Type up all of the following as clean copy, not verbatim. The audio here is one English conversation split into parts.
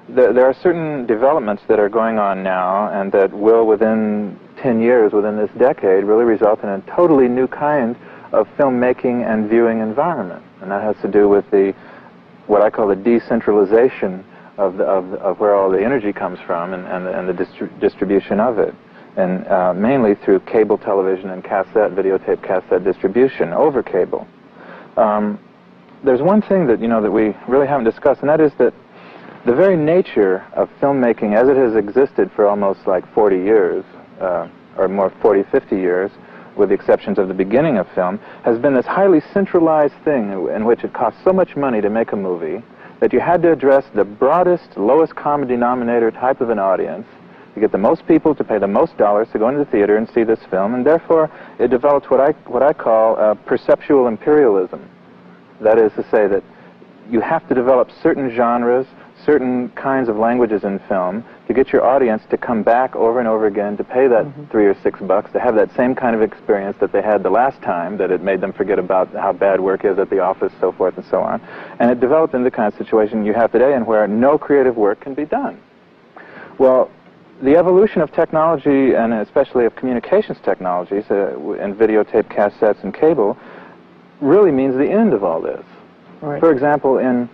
there are certain developments that are going on now and that will, within 10 years, within this decade, really result in a totally new kind of filmmaking and viewing environment. And that has to do with what I call the decentralization of where all the energy comes from and the distribution of it. And mainly through cable television and videotape cassette distribution over cable. There's one thing that, that we really haven't discussed, and that is that the very nature of filmmaking as it has existed for almost like 40 years, or more 40, 50 years, with the exceptions of the beginning of film, has been this highly centralized thing in which it costs so much money to make a movie that you had to address the broadest, lowest common denominator type of an audience to get the most people to pay the most dollars to go into the theater and see this film, and therefore it developed what I call perceptual imperialism. That is to say that you have to develop certain genres, certain kinds of languages in film to get your audience to come back over and over again to pay that $3 or $6 to have that same kind of experience that they had the last time, that it made them forget about how bad work is at the office, so forth and so on. And it developed into the kind of situation you have today, and where no creative work can be done. Well, the evolution of technology, and especially of communications technologies, and videotape cassettes and cable, really means the end of all this. Right. For example, in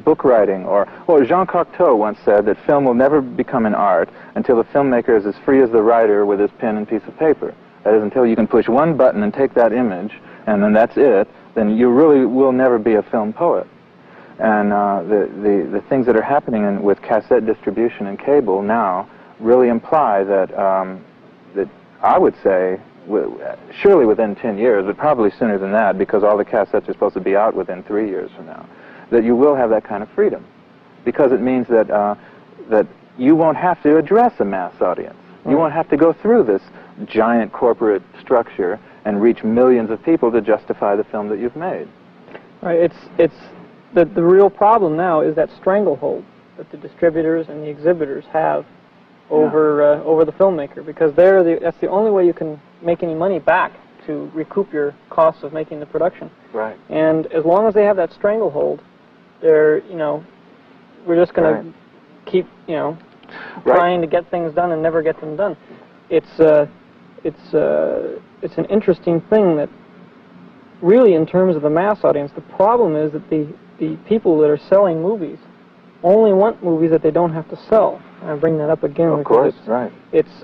book writing, Jean Cocteau once said that film will never become an art until the filmmaker is as free as the writer with his pen and piece of paper. That is, until you can push one button and take that image, and then that's it, then you really will never be a film poet. And the things that are happening with cassette distribution and cable now really imply that, that I would say, surely within 10 years, but probably sooner than that, because all the cassettes are supposed to be out within 3 years from now, that you will have that kind of freedom. Because it means that, that you won't have to address a mass audience. You won't have to go through this giant corporate structure and reach millions of people to justify the film that you've made. Right. The real problem now is that stranglehold that the distributors and the exhibitors have over the filmmaker, because that's the only way you can make any money back to recoup your costs of making the production. Right. And as long as they have that stranglehold, we're just going to keep, trying to get things done and never get them done. It's an interesting thing that, really, in terms of the mass audience, the problem is that the people that are selling movies only want movies that they don't have to sell. And I bring that up again. Of course, right. It's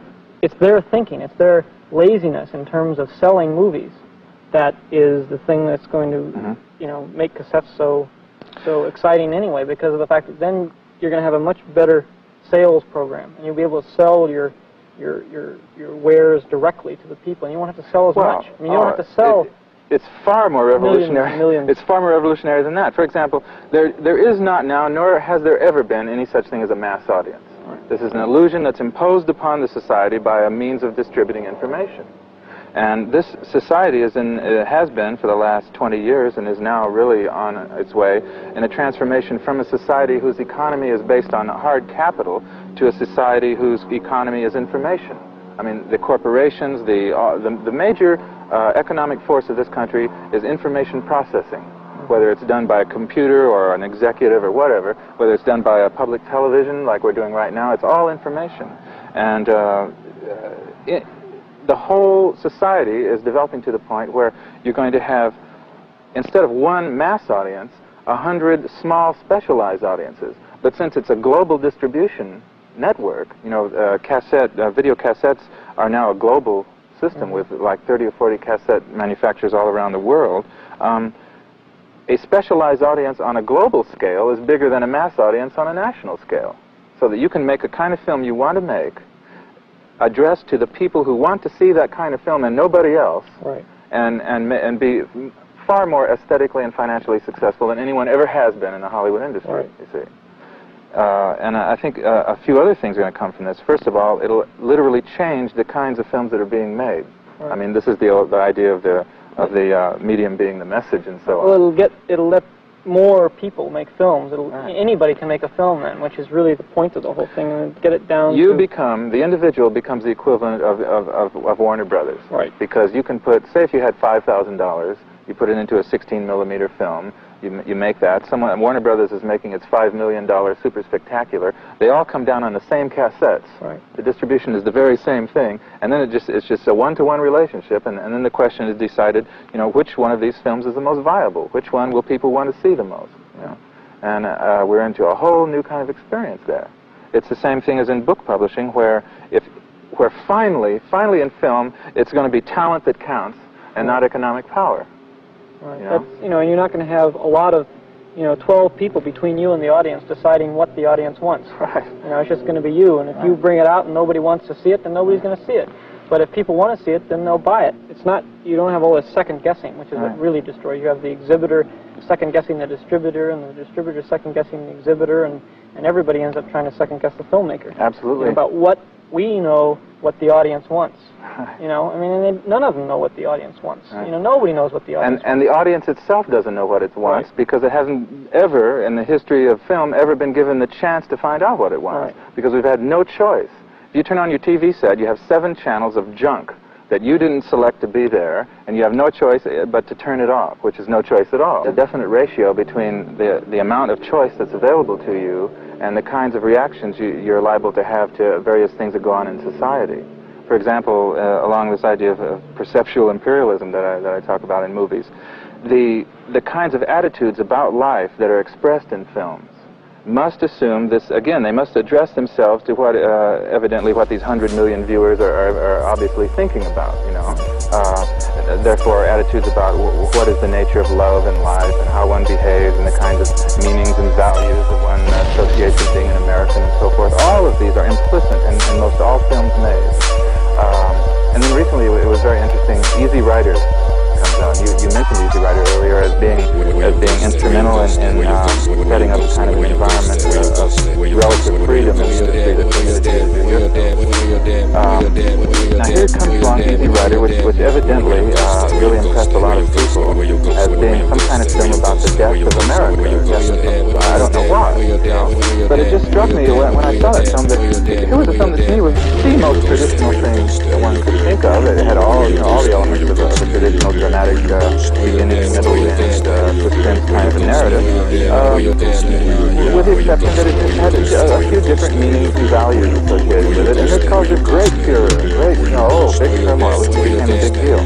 their thinking, it's their laziness in terms of selling movies that is the thing that's going to, make cassettes so exciting anyway, because of the fact that then you're going to have a much better sales program, and you'll be able to sell your wares directly to the people, and you won't have to sell as much. I mean, you don't have to sell. It's far more revolutionary. Millions. It's far more revolutionary than that. For example, there is not now, nor has there ever been, any such thing as a mass audience. Right. This is an illusion that's imposed upon the society by a means of distributing information. And this society has been for the last 20 years and is now really on its way in a transformation from a society whose economy is based on hard capital to a society whose economy is information. I mean, the corporations, the major economic force of this country is information processing, whether it's done by a computer or an executive or whatever, whether it's done by a public television like we're doing right now, it's all information. And the whole society is developing to the point where you're going to have, instead of one mass audience, 100 small specialized audiences. But since it's a global distribution network, video cassettes are now a global system with like 30 or 40 cassette manufacturers all around the world. A specialized audience on a global scale is bigger than a mass audience on a national scale. So that you can make a kind of film you want to make, addressed to the people who want to see that kind of film and nobody else, right. and be far more aesthetically and financially successful than anyone ever has been in the Hollywood industry, right. you see. And I think a few other things are going to come from this. First of all, it'll literally change the kinds of films that are being made. Right. I mean, this is the idea of the medium being the message and so on. Well, it'll let more people make films. Anybody can make a film then, which is really the point of the whole thing, and get it down the individual becomes the equivalent of Warner Brothers. Right. Because you can put, say if you had $5,000, you put it into a 16 millimeter film, You make that. Warner Brothers is making its $5 million super spectacular. They all come down on the same cassettes. Right. The distribution is the very same thing, and then it's just a one-to-one relationship, and then the question is decided, you know, which one of these films is the most viable? Which one will people want to see the most? You know? And we're into a whole new kind of experience there. It's the same thing as in book publishing, where finally in film, it's going to be talent that counts and not economic power. Right. You know? That's, you know, you're not going to have a lot of, 12 people between you and the audience deciding what the audience wants. Right. You know, it's just going to be you, and if you bring it out and nobody wants to see it, then nobody's going to see it. But if people want to see it, then they'll buy it. It's not, you don't have all this second guessing, which is what really destroys. You have the exhibitor second guessing the distributor, and the distributor second guessing the exhibitor, and everybody ends up trying to second guess the filmmaker. Absolutely. About what we know what the audience wants. You know, I mean, and none of them know what the audience wants. Right. You know, nobody knows what the audience wants. And the audience itself doesn't know what it wants because it hasn't ever, in the history of film, ever been given the chance to find out what it wants. Because we've had no choice. If you turn on your TV set, you have 7 channels of junk that you didn't select to be there, and you have no choice but to turn it off, which is no choice at all. A definite ratio between the amount of choice that's available to you and the kinds of reactions you're liable to have to various things that go on in society. For example, along this idea of perceptual imperialism that I talk about in movies, the kinds of attitudes about life that are expressed in films must assume this, again, they must address themselves to what, evidently, what these 100 million viewers are obviously thinking about, you know. Therefore, attitudes about what is the nature of love and life and how one behaves and the kinds of meanings and values that one associates with being an American and so forth. All of these are implicit in most all films made. And then recently, it was very interesting, Easy Rider comes out. You mentioned Easy Rider earlier as being instrumental in setting up a kind of an environment of relative freedom in the industry that permitted you to do your film. Now here comes along Easy Rider, which evidently really impressed a lot of people as being some kind of film about the death of America. I don't know why, you know? But it just struck me when I saw that film that it was a film that to me was the most traditional thing that one could think of. It had all the elements of a traditional dramatic beginning, middle, and suspense kind of a narrative, with the exception that it just had a few different meanings and values associated with it, and this caused a great furor, big turmoil. It became a big deal.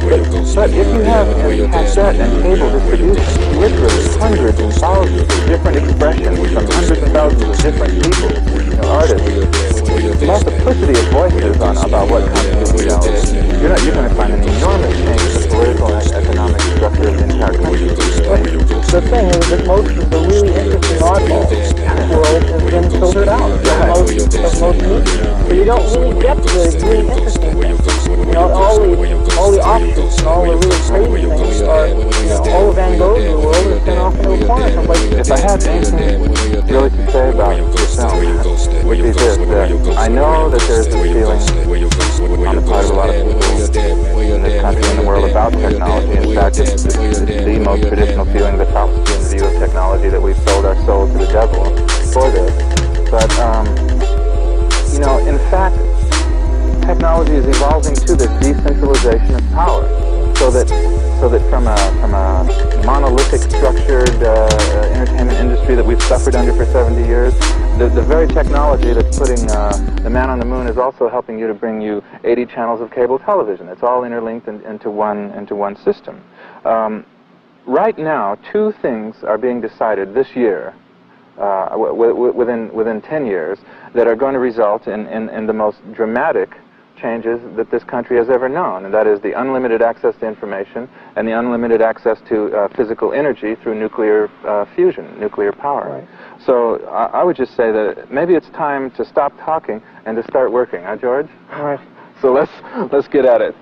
But if you have in cassette and cable distribution, literally hundreds and thousands of different expressions from hundreds and thousands of different people, artists, multiplicity of voices about what constitutes reality, you're going to find an enormous change in the political and economic structure of the entire country. The thing is that most of the really interesting oddball world has been filtered out of most movies. So you don't really get the really interesting things. All the offshoots and all the really crazy things are, all the Van Goghs of the world are sent off into a corner someplace. If I had anything really to say about your film, would be this, that I know that there's this feeling on the part of a lot of people in this country and the world about technology. In fact, it's the most traditional feeling that philosophy and view of technology that we've sold our soul to the devil for this. But, in fact, technology is evolving to this decentralization of power, so that from a monolithic structured entertainment industry that we've suffered under for 70 years, the very technology that's putting the man on the moon is also helping you to bring you 80 channels of cable television. It's all interlinked into one system. Right now, 2 things are being decided this year, within 10 years, that are going to result in the most dramatic changes that this country has ever known, and that is the unlimited access to information and the unlimited access to physical energy through nuclear fusion, nuclear power. Right. So I would just say that maybe it's time to stop talking and to start working, huh, George? All right. So let's get at it.